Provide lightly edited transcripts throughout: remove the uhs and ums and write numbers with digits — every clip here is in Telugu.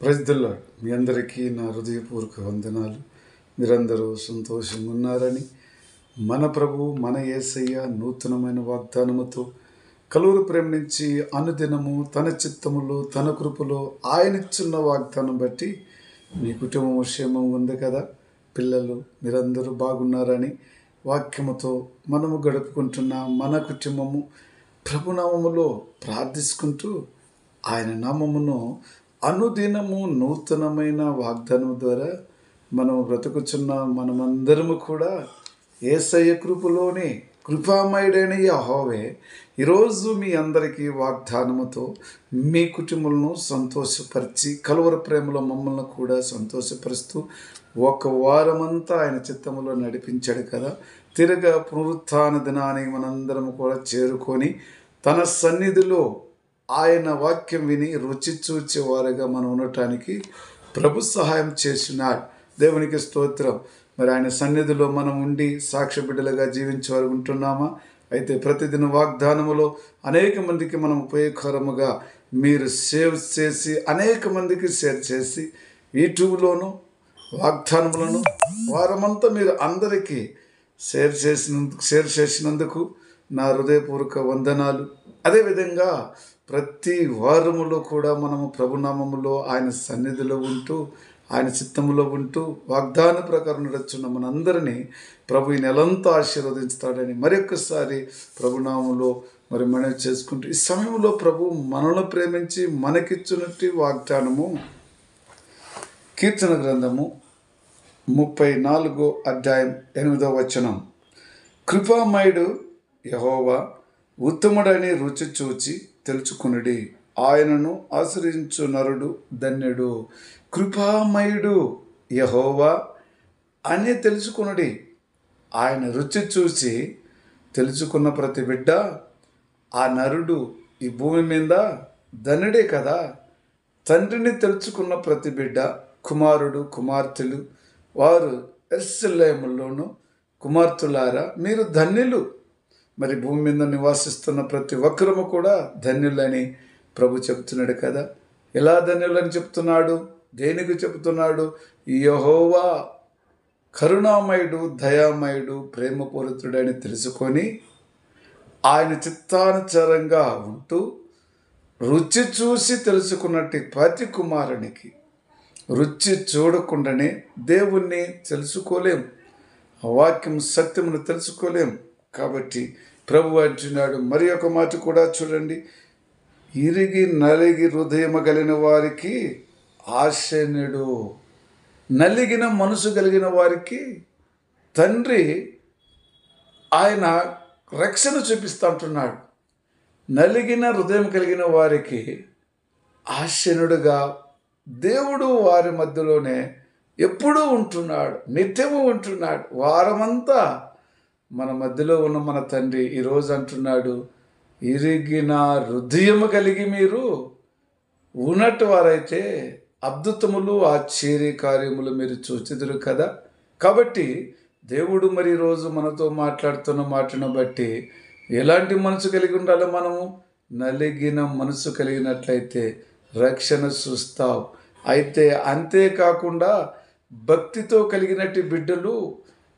Praise the lord. మీ అందరికీ నా హృదయపూర్వక వందనాలు. మీరందరూ సంతోషంగా ఉన్నారని, మన ప్రభు మన యేసయ్య నూతనమైన వాగ్దానముతో కలువరి ప్రేమ నుంచి అనుదినము తన చిత్తములో తన కృపలో ఆయనిచ్చున్న వాగ్దానం బట్టి మీ కుటుంబం క్షేమం ఉంది కదా. పిల్లలు మీరందరూ బాగున్నారని వాక్యముతో మనము గడుపుకుంటున్న మన కుటుంబము ప్రభునామములో ప్రార్థించుకుంటూ ఆయన నామమును అనుదినము నూతనమైన వాగ్దానం ద్వారా మనం బ్రతుకుచున్న మనమందరము కూడా యేసయ్య కృపలోనే కృపామయుడైన యెహోవా ఈరోజు మీ అందరికీ వాగ్దానముతో మీ కుటుంబాలను సంతోషపరిచి కలువరి ప్రేమలో మమ్మల్ని కూడా సంతోషపరుస్తూ ఒక వారమంతా ఆయన చిత్తములో నడిపించాడు కదా. తిరగా పునరుత్థాన దినానికి మనందరం కూడా చేరుకొని తన సన్నిధిలో ఆయన వాక్యం విని రుచి చూచేవారుగా మనం ఉండటానికి ప్రభు సహాయం చేసినాడు. దేవునికి స్తోత్రం. మరి ఆయన సన్నిధిలో మనం ఉండి సాక్ష్య బిడ్డలుగా జీవించేవారు ఉంటున్నామా? అయితే ప్రతిదిన వాగ్దానములో అనేక మందికి మనం ఉపయోగకరముగా మీరు సేవ్ చేసి అనేక మందికి షేర్ చేసి యూట్యూబ్లోను వాగ్దానములను వారమంతా మీరు అందరికీ షేర్ చేసినందుకు నా హృదయపూర్వక వందనాలు. అదేవిధంగా ప్రతి వారములో కూడా మనము ప్రభునామములో ఆయన సన్నిధిలో ఉంటూ ఆయన చిత్తములో ఉంటూ వాగ్దాన ప్రకారం నడుచున్న మనందరినీ ప్రభు ఈ నెలంతా ఆశీర్వదించుతాడని మరొకసారి ప్రభునామంలో మరి మనవి చేసుకుంటూ ఈ సమయంలో ప్రభు మనల్ని ప్రేమించి మనకిచ్చినట్టు వాగ్దానము కీర్తన గ్రంథము 34వ అధ్యాయం 8వ వచనం. కృపామయుడు యెహోవా ఉత్తముడని రుచి చూచి తెలుసుకునుడి, ఆయనను ఆశ్రయించు నరుడు ధన్యుడు. కృపామయుడు యెహోవా అని తెలుసుకునుడి. ఆయన రుచి చూసి తెలుసుకున్న ప్రతి బిడ్డ ఆ నరుడు ఈ భూమి మీద ధన్యుడే కదా. తండ్రిని తెలుసుకున్న ప్రతి బిడ్డ కుమారుడు కుమార్తెలు వారు యెరూషలేములోను కుమార్తెలారా మీరు ధన్యులు. మరి భూమి మీద నివాసిస్తున్న ప్రతి ఒక్కరము కూడా ధన్యులని ప్రభు చెప్తున్నాడు కదా. ఎలా ధన్యులని చెప్తున్నాడు? దేనికి చెప్తున్నాడు? యెహోవా కరుణామయుడు దయామయుడు ప్రేమపూరితుడని తెలుసుకొని ఆయన చిత్తానుసారంగా ఉంటూ రుచి చూసి తెలుసుకున్నట్టు ప్రతి కుమారునికి రుచి చూడకుండానే దేవుణ్ణి తెలుసుకోలేం, వాక్యం సత్యమును తెలుసుకోలేం. కాబట్టి ప్రభు అంటున్నాడు మరి ఒక మాట కూడా చూడండి, ఇరిగి నలిగి హృదయము కలిగిన వారికి ఆశనుడు. నలిగిన మనసు కలిగిన వారికి తండ్రి ఆయన రక్షణ చూపిస్తూ అంటున్నాడు. నలిగిన హృదయం కలిగిన వారికి ఆశనుడుగా దేవుడు వారి మధ్యలోనే ఎప్పుడూ ఉంటున్నాడు, నిత్యము ఉంటున్నాడు. వారమంతా మన మధ్యలో ఉన్న మన తండ్రి ఈరోజు అంటున్నాడు, ఇరిగిన హృదయము కలిగి మీరు ఉన్నట్టు వారైతే అద్భుతములు ఆశ్చర్య కార్యములు మీరు చూచెదరు కదా. కాబట్టి దేవుడు మరి ఈరోజు మనతో మాట్లాడుతున్న మాటను బట్టి ఎలాంటి మనసు కలిగి ఉండాలో మనము నలిగిన మనసు కలిగినట్లయితే రక్షణ చూస్తావు. అయితే అంతేకాకుండా భక్తితో కలిగినట్టు బిడ్డలు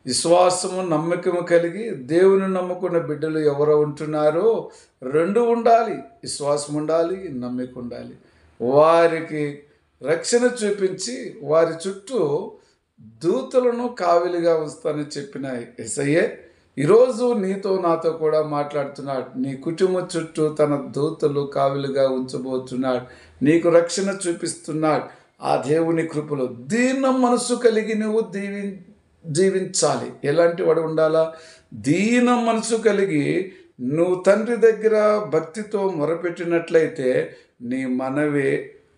విశ్వాసము నమ్మకము కలిగి దేవుని నమ్ముకున్న బిడ్డలు ఎవరు ఉంటున్నారో రెండు ఉండాలి, విశ్వాసం ఉండాలి, నమ్మకం ఉండాలి. వారికి రక్షణ చూపించి వారి చుట్టూ దూతలను కావిలిగా ఉంచుతానని చెప్పిన యేసయ్యే ఈరోజు నీతో నాతో కూడా మాట్లాడుతున్నాడు. నీ కుటుంబం చుట్టూ తన దూతలు కావిలిగా ఉంచబోతున్నాడు. నీకు రక్షణ చూపిస్తున్నాడు. ఆ దేవుని కృపలో దీన మనసు కలిగి నువ్వు జీవించాలి. ఎలాంటి వాడు ఉండాలా? దీన మనసు కలిగి నువ్వు తండ్రి దగ్గర భక్తితో మొరపెట్టినట్లయితే నీ మనవి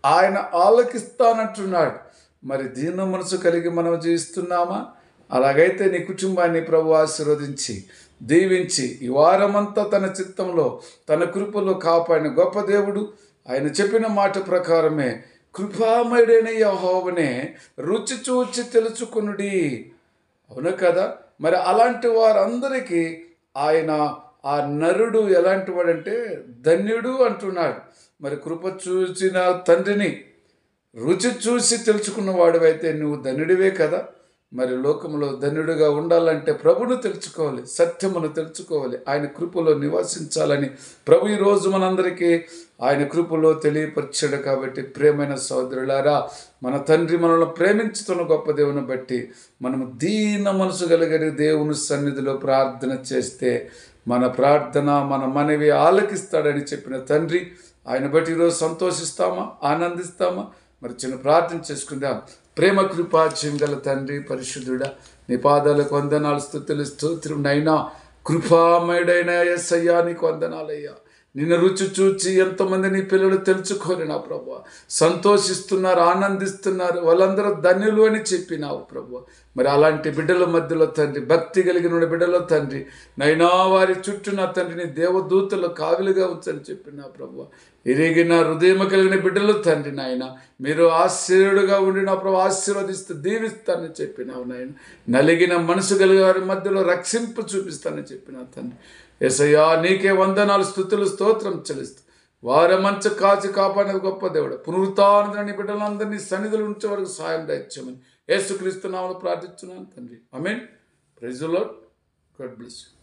ఆయన ఆలకిస్తానంటున్నాడు. మరి దీన మనసు కలిగి మనం జీవిస్తున్నామా? అలాగైతే నీ కుటుంబాన్ని ప్రభు ఆశీర్వదించి దీవించి ఈ వారమంతా తన చిత్తంలో తన కృపలో కాపాడిన గొప్ప దేవుడు. ఆయన చెప్పిన మాట ప్రకారమే కృపామయుడైన యెహోవానే రుచి చూచి తెలుసుకునుడి. అవును కదా. మరి అలాంటి వారందరికీ ఆయన ఆ నరుడు ఎలాంటి వాడంటే ధన్యుడు అంటున్నాడు. మరి కృప చూచిన తండ్రిని రుచి చూసి తెలుసుకున్న వాడివైతే నువ్వు ధన్యుడివే కదా. మరి లోకంలో ధన్యుడిగా ఉండాలంటే ప్రభును తెలుసుకోవాలి, సత్యమును తెలుసుకోవాలి, ఆయన కృపలో నివసించాలని ప్రభు ఈరోజు మనందరికీ ఆయన కృపలో తెలియపరిచాడు. కాబట్టి ప్రియమైన సోదరులారా, మన తండ్రి మనల్ని ప్రేమించుతున్న గొప్ప దేవుని బట్టి మనము దీన మనసు కలిగిన దేవుని సన్నిధిలో ప్రార్థన చేస్తే మన ప్రార్థన మన మనవి ఆలకిస్తాడని చెప్పిన తండ్రి, ఆయన బట్టి ఈరోజు సంతోషిస్తామా, ఆనందిస్తామా? మరి చిన్న ప్రార్థన చేసుకుందాం. ప్రేమ కృపాజ్యం గల తండ్రి, పరిశుద్ధుడా, నీ పాదాలకు వందనాలు, స్తుతులు, స్తోత్రం నైనా. కృపామయుడైన యేసయ్యా నీకు వందనాలయ్యా. నిన్ను రుచి చూచి ఎంతమంది నీ పిల్లలు తెలుసుకోని నా ప్రభువా, సంతోషిస్తున్నారు, ఆనందిస్తున్నారు, వాళ్ళందరూ ధన్యులు అని చెప్పినావు ప్రభువా. మరి అలాంటి బిడ్డల మధ్యలో తండ్రి, భక్తి కలిగిన బిడ్డలో తండ్రి నైనా, వారి చుట్టూ నా తండ్రి నీ దేవదూతలు కావిలుగా ఉంచని చెప్పిన ప్రభువా. ఎరిగిన హృదయం కలిగిన బిడ్డలు తండ్రి నాయన, మీరు ఆశ్చర్యుడుగా ఉండి నా ప్రభు ఆశీర్వదిస్తూ దీవిస్తానని చెప్పినావు నాయన. నలిగిన మనసు కలిగిన వారి మధ్యలో రక్షింపు చూపిస్తానని చెప్పిన తండ్రి యేసయ్యా, నీకే వందనాలు, స్తుతులు, స్తోత్రం చెల్లిస్తూ వారి మంచి కాచి కాపాడిన గొప్ప దేవుడు, పునరుత్థాన బిడ్డలందరినీ సన్నిధులు ఉంచే వరకు సాయం దయచేయమని యేసుక్రీస్తు నామములో ప్రార్థిస్తున్నాను తండ్రి. Amen. Praise the Lord. God bless you.